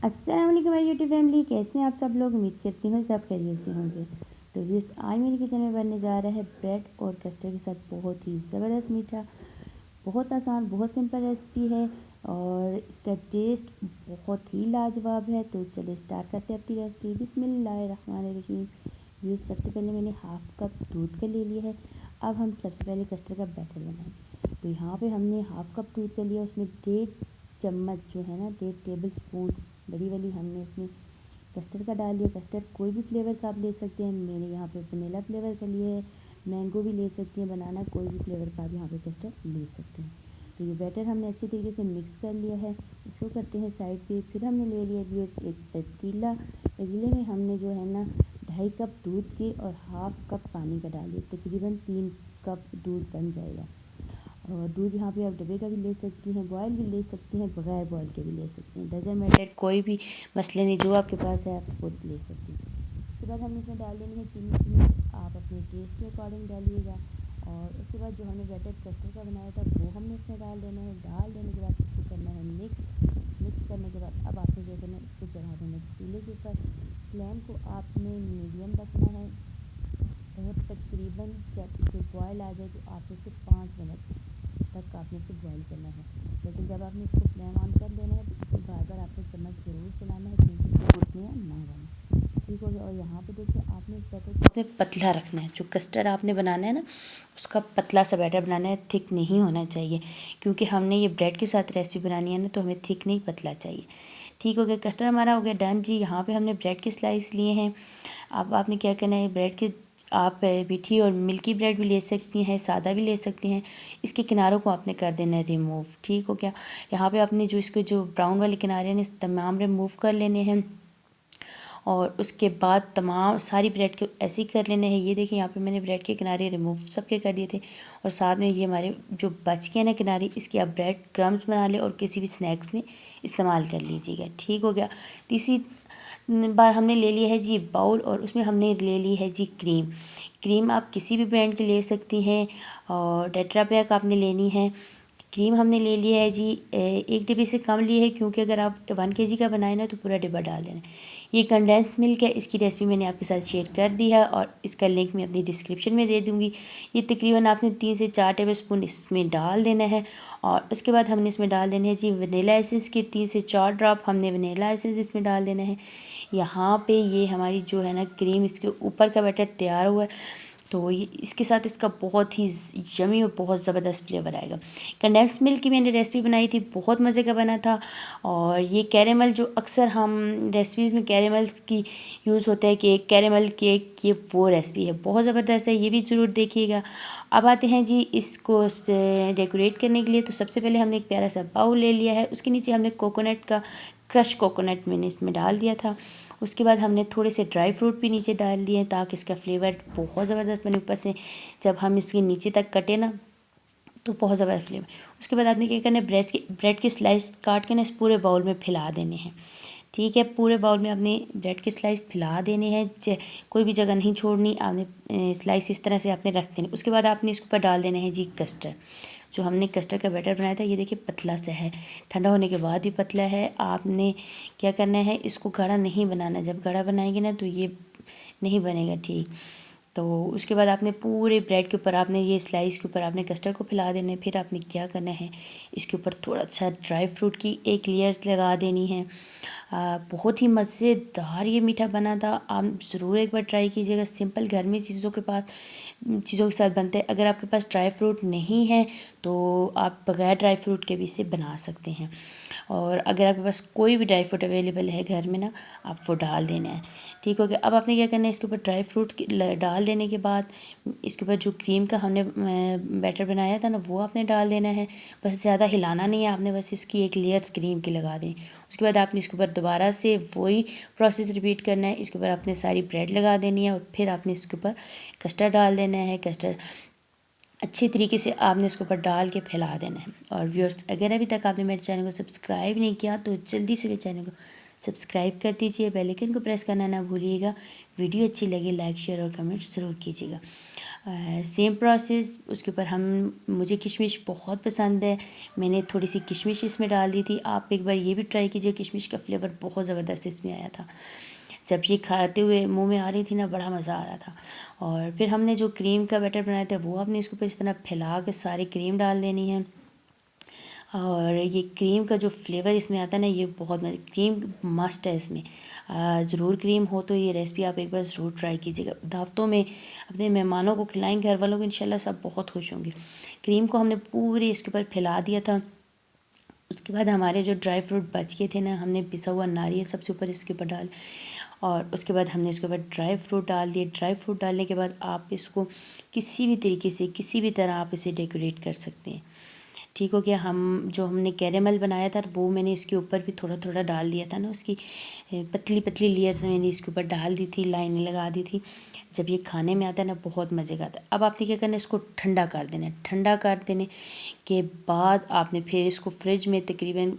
अस्सलाम वालेकुम my YouTube family, कैसे हैं आप सब लोग। उम्मीद करती हूँ सब खैरियत से होंगे। तो व्यूअर्स, आज मेरे किचन में बनने जा रहा है ब्रेड और कस्टर्ड के साथ बहुत ही ज़बरदस्त मीठा, बहुत आसान, बहुत सिंपल रेसिपी है और इसका टेस्ट बहुत ही लाजवाब है। तो चलिए स्टार्ट करते हैं अपनी रेसिपी। बिस्मिल्लाहिर्रहमानिर्रहीम। व्यूअर्स, सबसे पहले मैंने हाफ़ कप दूध का ले लिया है। अब हम सबसे पहले कस्टर्ड का बैटर बनाएंगे। तो यहाँ पे हमने हाफ़ कप दूध का लिया, उसमें 1.5 चम्मच जो है ना, 1.5 टेबल स्पून बड़ी वाली हमने इसमें कस्टर्ड का डाल दिया। कस्टर्ड कोई भी फ्लेवर का आप ले सकते हैं, मैंने यहाँ पे वनीला फ्लेवर का लिया है। मैंगो भी ले सकती हैं, बनाना, कोई भी फ्लेवर का आप यहाँ पे कस्टर्ड ले सकते हैं। तो ये बैटर हमने अच्छी तरीके से मिक्स कर लिया है, इसको करते हैं साइड पे। फिर हमने ले लिया व्यूअर्स एक पतीला। पतीले में हमने जो है ना 2.5 कप दूध के और हाफ़ कप पानी का डाल दिया, तकरीबन 3 कप दूध बन जाएगा। और दूध यहाँ पे आप डब्बे का भी ले सकती हैं, बॉयल भी ले सकती हैं, बगैर बॉयल के भी ले सकती हैं, डजन मैटर, कोई भी मसले नहीं, जो आपके पास है आप वो ले सकती हैं। उसके बाद हमने इसमें डाल देनी है चीनी। आप अपने टेस्ट के अकॉर्डिंग डालिएगा। और उसके बाद जो हमने बैटर कस्टर्ड का बनाया था वो हमने इसमें डाल देना है। डाल देने के बाद इसको करना है मिक्स करने के बाद अब आपने क्या करना है, इसको चढ़ा देना है चूल्हे के ऊपर। फ्लेम को आपने मीडियम रखना है और तकरीबन जब इसे बॉयल आ जाए तो आपने सिर्फ 5 मिनट तक आपने इसे बॉईल करना है। लेकिन जब आपने इसको फ्लेम ऑन कर देना है तो इसे बार बार आपने चम्मच ज़रूर चलाना है, क्योंकि इसको घुटनियाँ ना बने। ठीक हो गया। और यहाँ पे देखिए आपने इस बैटर को आपने पतला रखना है। जो कस्टर्ड आपने बनाना है ना, उसका पतला सा बैटर बनाना है, थिक नहीं होना चाहिए, क्योंकि हमने ये ब्रेड के साथ रेसिपी बनानी है ना, तो हमें थिक नहीं, पतला चाहिए। ठीक हो गया, कस्टर्ड हमारा हो गया डन जी। यहाँ पे हमने ब्रेड के स्लाइस लिए हैं। अब आपने क्या करना है, ब्रेड के आप मीठी और मिल्की ब्रेड भी ले सकती हैं, सादा भी ले सकती हैं। इसके किनारों को आपने कर देना है रिमूव। ठीक हो गया। यहाँ पे आपने जो इसके जो ब्राउन वाले किनारे हैं तमाम रिमूव कर लेने हैं और उसके बाद तमाम सारी ब्रेड के ऐसे ही कर लेने हैं। ये देखिए यहाँ पे मैंने ब्रेड के किनारे रिमूव सबके कर दिए थे। और साथ में ये हमारे जो बच गए ना किनारे, इसके आप ब्रेड क्रम्स बना लें और किसी भी स्नैक्स में इस्तेमाल कर लीजिएगा। ठीक हो गया। तीसरी बार हमने ले लिया है जी बाउल और उसमें हमने ले ली है जी क्रीम आप किसी भी ब्रांड की ले सकती हैं और टेट्रा पैक आपने लेनी है। क्रीम हमने ले लिया है जी 1 डिब्बे से कम ली है, क्योंकि अगर आप 1 केजी का बनाए ना तो पूरा डिब्बा डाल देना। ये कंडेंस मिल्क है, इसकी रेसिपी मैंने आपके साथ शेयर कर दी है और इसका लिंक मैं अपनी डिस्क्रिप्शन में दे दूँगी। ये तकरीबन आपने 3 से 4 टेबल स्पून इसमें डाल देना है। और उसके बाद हमने इसमें डाल देने हैं जी वनीला एसेंस के 3 से 4 ड्रॉप हमने वनीला एसेंस इसमें डाल देना है। यहाँ पे ये हमारी जो है ना क्रीम, इसके ऊपर का बैटर तैयार हुआ है। तो ये इसके साथ इसका बहुत ही यमी और बहुत ज़बरदस्त फ्लेवर आएगा। कंडेंस मिल्क की मैंने रेसिपी बनाई थी, बहुत मज़े का बना था। और ये कैरेमल जो अक्सर हम रेसिपीज़ में कैरेमल्स की यूज़ होता है, केक, कैरेमल केक, ये वो रेसिपी है, बहुत ज़बरदस्त है, ये भी ज़रूर देखिएगा। अब आते हैं जी इसको डेकोरेट करने के लिए। तो सबसे पहले हमने एक प्यारा सा बाउल ले लिया है, उसके नीचे हमने कोकोनट का क्रश कोकोनट मैंने इसमें डाल दिया था। उसके बाद हमने थोड़े से ड्राई फ्रूट भी नीचे डाल दिए ताकि इसका फ्लेवर बहुत ज़बरदस्त बने। ऊपर से जब हम इसके नीचे तक कटे ना तो बहुत ज़बरदस्त फ्लेवर। उसके बाद आपने क्या करना है, ब्रेड के स्लाइस काट के ना इस पूरे बाउल में फैला देने हैं। ठीक है, पूरे बाउल में आपने ब्रेड के स्लाइस फैला देने हैं, कोई भी जगह नहीं छोड़नी। आपने स्लाइस इस तरह से आपने रख देने। उसके बाद आपने इसके ऊपर डाल देना है जी कस्टर्ड। जो हमने कस्टर्ड का बैटर बनाया था, ये देखिए पतला सा है, ठंडा होने के बाद भी पतला है। आपने क्या करना है, इसको गाढ़ा नहीं बनाना। जब गाढ़ा बनाएंगे ना तो ये नहीं बनेगा ठीक। तो उसके बाद आपने पूरे ब्रेड के ऊपर आपने ये स्लाइस के ऊपर आपने कस्टर्ड को फैला देना है। फिर आपने क्या करना है, इसके ऊपर थोड़ा सा ड्राई फ्रूट की एक लेयर्स लगा देनी है। बहुत ही मज़ेदार ये मीठा बना था, आप ज़रूर एक बार ट्राई कीजिएगा। सिंपल घर में चीज़ों के साथ बनते हैं। अगर आपके पास ड्राई फ्रूट नहीं है तो आप बगैर ड्राई फ्रूट के भी इसे बना सकते हैं। और अगर आपके पास कोई भी ड्राई फ्रूट अवेलेबल है घर में ना, आप वो डाल देना है। ठीक हो गया। अब आपने क्या करना है, इसके ऊपर ड्राई फ्रूट डाल देने के बाद इसके ऊपर जो क्रीम का हमने बैटर बनाया था ना, वो आपने डाल देना है। बस ज़्यादा हिलाना नहीं है आपने, बस इसकी एक लेयर्स क्रीम की लगा देनी। उसके बाद आपने इसके ऊपर दोबारा से वही प्रोसेस रिपीट करना है। इसके ऊपर आपने सारी ब्रेड लगा देनी है और फिर आपने इसके ऊपर कस्टर्ड डाल देना है। कस्टर्ड अच्छी तरीके से आपने इसके ऊपर डाल के फैला देना है। और व्यूअर्स, अगर अभी तक आपने मेरे चैनल को सब्सक्राइब नहीं किया तो जल्दी से मेरे चैनल को सब्सक्राइब कर दीजिए, बेल आइकन को प्रेस करना ना भूलिएगा। वीडियो अच्छी लगे लाइक शेयर और कमेंट ज़रूर कीजिएगा। सेम प्रोसेस उसके ऊपर मुझे किशमिश बहुत पसंद है, मैंने थोड़ी सी किशमिश इसमें डाल दी थी। आप एक बार ये भी ट्राई कीजिए, किशमिश का फ्लेवर बहुत ज़बरदस्त इसमें आया था। जब ये खाते हुए मुंह में आ रही थी ना, बड़ा मज़ा आ रहा था। और फिर हमने जो क्रीम का बैटर बनाया था वो आपने इसके ऊपर इस तरह फैला के सारी क्रीम डाल देनी है। और ये क्रीम का जो फ्लेवर इसमें आता है ना, ये बहुत क्रीम मस्ट है इसमें। ज़रूर क्रीम हो तो ये रेसिपी आप एक बार ज़रूर ट्राई कीजिएगा। दावतों में अपने मेहमानों को खिलाएंगे, घर वालों को, इंशाल्लाह सब बहुत खुश होंगे। क्रीम को हमने पूरी इसके ऊपर फैला दिया था। उसके बाद हमारे जो ड्राई फ्रूट बच गए थे ना, हमने पिसा हुआ नारियल सबसे ऊपर इसके ऊपर डाल, और उसके बाद हमने इसके ऊपर ड्राई फ्रूट डाल दिए। ड्राई फ्रूट डालने के बाद आप इसको किसी भी तरीके से, किसी भी तरह आप इसे डेकोरेट कर सकते हैं। ठीक हो गया। हमने कैरेमल बनाया था वो मैंने इसके ऊपर भी थोड़ा थोड़ा डाल दिया था ना, उसकी पतली पतली लेयर्स मैंने इसके ऊपर डाल दी थी, लाइनें लगा दी थी। जब ये खाने में आता है ना, बहुत मज़े का आता है। अब आपने क्या करना है, इसको ठंडा कर देना है। ठंडा कर देने के बाद आपने फिर इसको फ्रिज में तकरीबन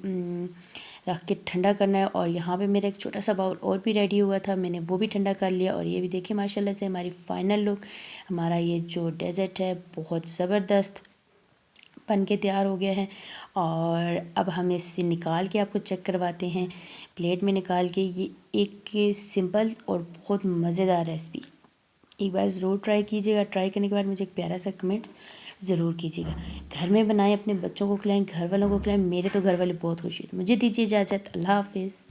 रख के ठंडा करना है। और यहाँ पे मेरा एक छोटा सा बाउल और भी रेडी हुआ था, मैंने वो भी ठंडा कर लिया। और ये भी देखिए माशाल्लाह से हमारी फ़ाइनल लुक, हमारा ये जो डेज़र्ट है बहुत ज़बरदस्त बन के तैयार हो गया है। और अब हम इससे निकाल के आपको चेक करवाते हैं प्लेट में निकाल के। ये एक सिंपल और बहुत मज़ेदार रेसिपी, एक बार ज़रूर ट्राई कीजिएगा। ट्राई करने के बाद मुझे एक प्यारा सा कमेंट्स ज़रूर कीजिएगा। घर में बनाएं, अपने बच्चों को खिलाएं, घर वालों को खिलाएं। मेरे तो घर वाले बहुत खुश हुए। मुझे दीजिए इजाज़त। अल्लाह हाफिज़।